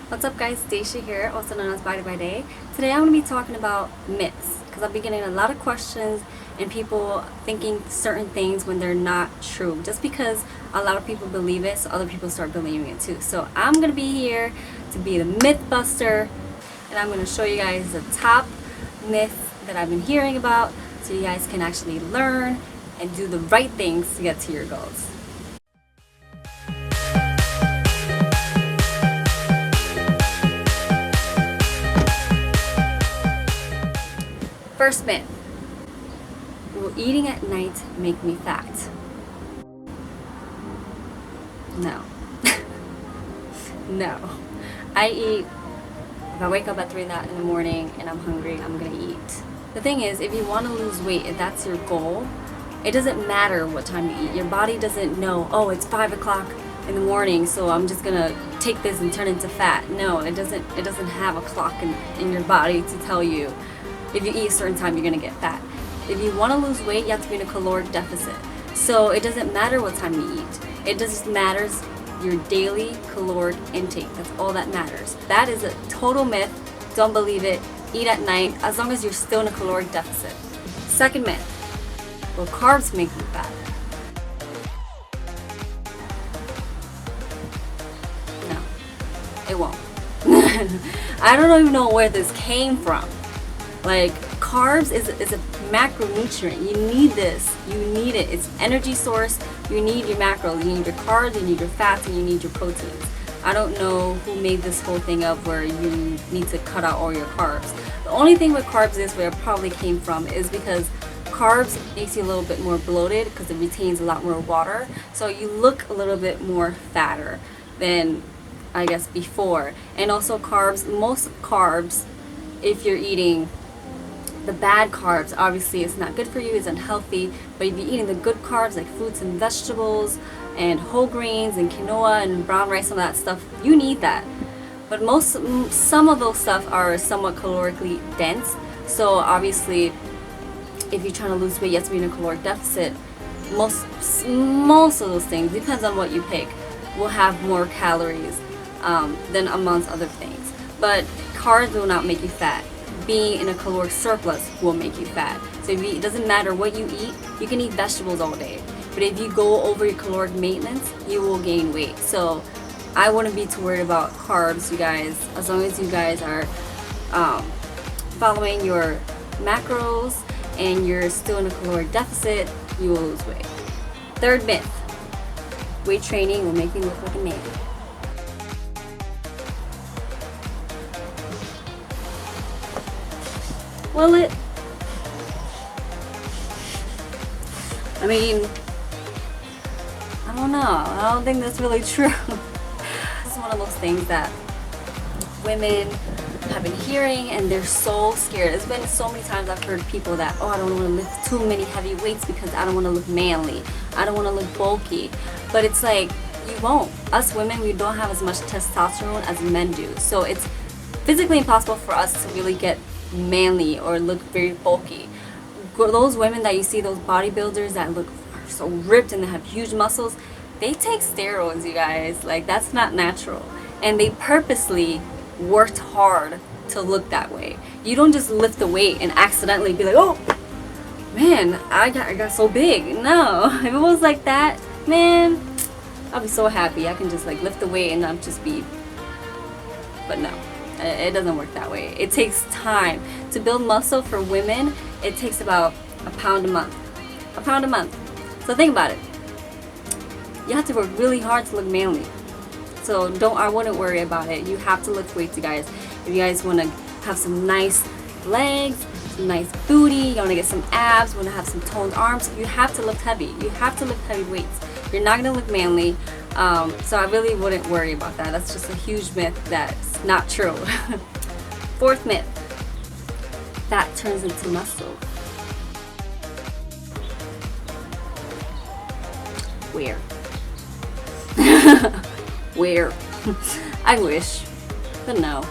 What's up guys, Daisha here, also known as Body by Day. Today I'm going to be talking about myths because I've been getting a lot of questions and people thinking certain things when they're not true. Just because a lot of people believe it, so other people start believing it too. So I'm going to be here to be the myth buster, and I'm going to show you guys the top myths that I've been hearing about so you guys can actually learn and do the right things to get to your goals. First myth. Will eating at night make me fat? No. No. I eat, if I wake up at 3 in the morning and I'm hungry, I'm gonna eat. The thing is, if you want to lose weight, if that's your goal, it doesn't matter what time you eat. Your body doesn't know, oh, it's 5 o'clock in the morning, so I'm just gonna take this and turn it into fat. No, it doesn't have a clock in your body to tell you if you eat a certain time, you're gonna get fat. If you wanna lose weight, you have to be in a caloric deficit. So it doesn't matter what time you eat. It just matters your daily caloric intake. That's all that matters. That is a total myth. Don't believe it. Eat at night as long as you're still in a caloric deficit. Second myth. Will carbs make you fat? No, it won't. I don't even know where this came from. Like, carbs is a macronutrient. You need this. You need it. It's energy source. You need your macros. You need your carbs, you need your fats, and you need your proteins. I don't know who made this whole thing up where you need to cut out all your carbs. The only thing with carbs is where it probably came from is because carbs makes you a little bit more bloated because it retains a lot more water. So you look a little bit more fatter than, I guess, before. And also carbs, most carbs, if you're eating the bad carbs, obviously it's not good for you, it's unhealthy. But if you're eating the good carbs like fruits and vegetables and whole grains and quinoa and brown rice and all that stuff, you need that. But some of those stuff are somewhat calorically dense. So obviously if you're trying to lose weight, you have to be in a caloric deficit. Most of those things, depends on what you pick, will have more calories than amongst other things. But carbs will not make you fat. Being in a caloric surplus will make you fat. So it doesn't matter what you eat, you can eat vegetables all day. But if you go over your caloric maintenance, you will gain weight. So I wouldn't be too worried about carbs, you guys. As long as you guys are following your macros and you're still in a caloric deficit, you will lose weight. Third myth. Weight training will make you look like a man. Will it? I mean, I don't know. I don't think that's really true. This is one of those things that women have been hearing and they're so scared. There's been so many times I've heard people that, oh, I don't want to lift too many heavy weights because I don't want to look manly. I don't want to look bulky. But it's like, you won't. Us women, we don't have as much testosterone as men do. So it's physically impossible for us to really get manly or look very bulky. Those women that you see, those bodybuilders that look so ripped and they have huge muscles, they take steroids, you guys. Like, that's not natural. And they purposely worked hard to look that way. You don't just lift the weight and accidentally be like, oh man, I got so big. No. If it was like that, man, I'll be so happy. I can just like lift the weight and not just be, but no. It doesn't work that way. It takes time. To build muscle for women, it takes about a pound a month. A pound a month. So think about it. You have to work really hard to look manly. So I wouldn't worry about it. You have to lift weights, you guys. If you guys want to have some nice legs, some nice booty, you want to get some abs, want to have some toned arms, you have to lift heavy. You have to lift heavy weights. You're not going to look manly. So I really wouldn't worry about that. That's just a huge myth that's not true. Fourth myth. Fat turns into muscle. Where? Where? I wish. But no.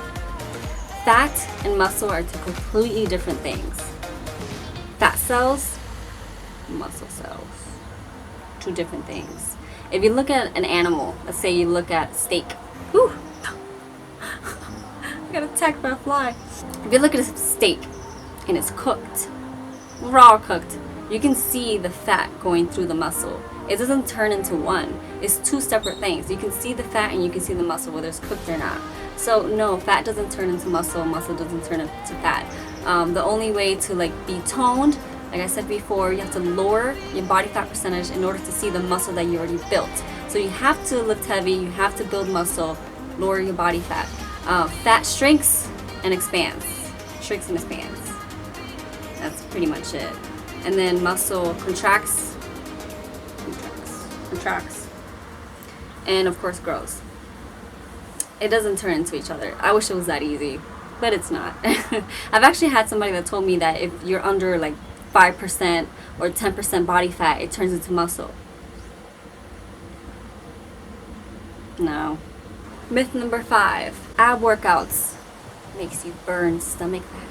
Fat and muscle are two completely different things. Fat cells, muscle cells. Two different things. If you look at an animal, let's say you look at steak. Whew. got attacked by a fly. If you look at a steak and it's cooked, raw cooked, you can see the fat going through the muscle. It doesn't turn into one. It's two separate things. You can see the fat and you can see the muscle, whether it's cooked or not. So no, fat doesn't turn into muscle, muscle doesn't turn into fat. The only way to like be toned, like I said before, you have to lower your body fat percentage in order to see the muscle that you already built. So you have to lift heavy, you have to build muscle, lower your body fat. Fat shrinks and expands. Shrinks and expands. That's pretty much it. And then muscle contracts, and of course grows. It doesn't turn into each other. I wish it was that easy, but it's not. I've actually had somebody that told me that if you're under like 5% or 10% body fat, it turns into muscle. No. Myth number 5. Ab workouts makes you burn stomach fat.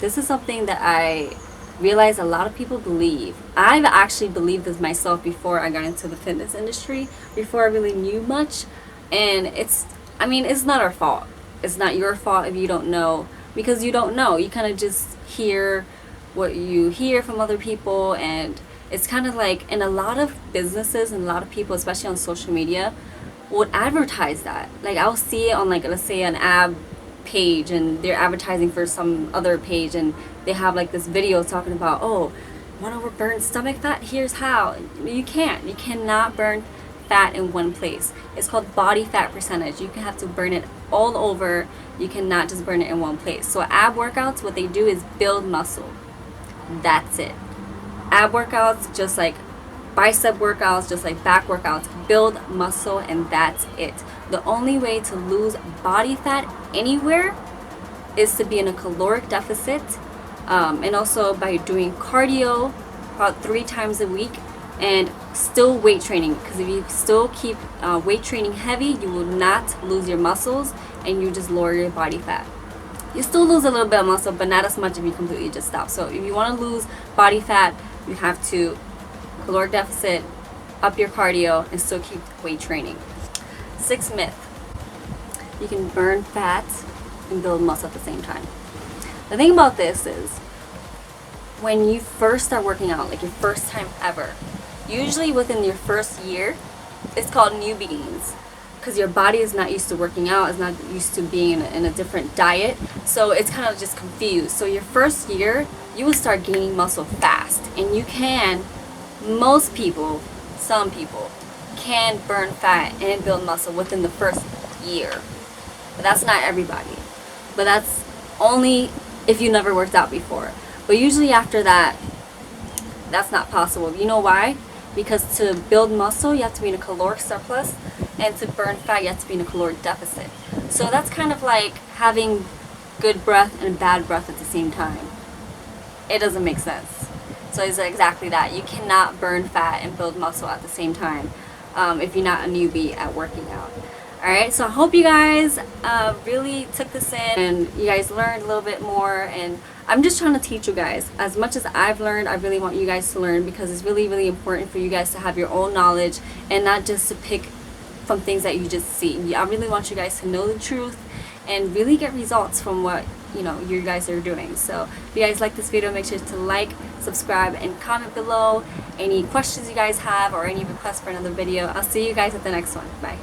This is something that I realize a lot of people believe. I've actually believed this myself before I got into the fitness industry, before I really knew much. And it's not our fault. It's not your fault if you don't know, because you don't know. You kind of just hear what you hear from other people, and it's kind of like, in a lot of businesses and a lot of people, especially on social media, would advertise that. Like, I'll see it on, like, let's say an ab page, and they're advertising for some other page, and they have like this video talking about, oh, want to burn stomach fat? Here's how. You cannot burn fat in one place. It's called body fat percentage. You can have to burn it all over. You cannot just burn it in one place. So ab workouts, what they do is build muscle. That's it. Ab workouts, just like bicep workouts, just like back workouts, build muscle, and that's it. The only way to lose body fat anywhere is to be in a caloric deficit, and also by doing cardio about 3 times a week, and still weight training, because if you still keep weight training heavy, you will not lose your muscles, and you just lower your body fat. You still lose a little bit of muscle, but not as much if you completely just stop. So if you want to lose body fat, you have to caloric deficit, up your cardio, and still keep weight training. 6th myth: you can burn fat and build muscle at the same time. The thing about this is, when you first start working out, like your first time ever, usually within your first year, it's called new beginnings, because your body is not used to working out, is not used to being in a different diet, so it's kind of just confused. So your first year, you will start gaining muscle fast, and you can, most people, some people, can burn fat and build muscle within the first year. But that's not everybody. But that's only if you never worked out before. But usually after that, that's not possible. You know why? Because to build muscle, you have to be in a caloric surplus, and to burn fat, you have to be in a caloric deficit. So that's kind of like having good breath and bad breath at the same time. It doesn't make sense. So it's exactly that. You cannot burn fat and build muscle at the same time if you're not a newbie at working out. Alright, so I hope you guys really took this in and you guys learned a little bit more, and I'm just trying to teach you guys. As much as I've learned, I really want you guys to learn, because it's really, really important for you guys to have your own knowledge and not just to pick from things that you just see. I really want you guys to know the truth and really get results from what you guys are doing. So if you guys like this video, make sure to like, subscribe, and comment below any questions you guys have or any requests for another video. I'll see you guys at the next one. Bye.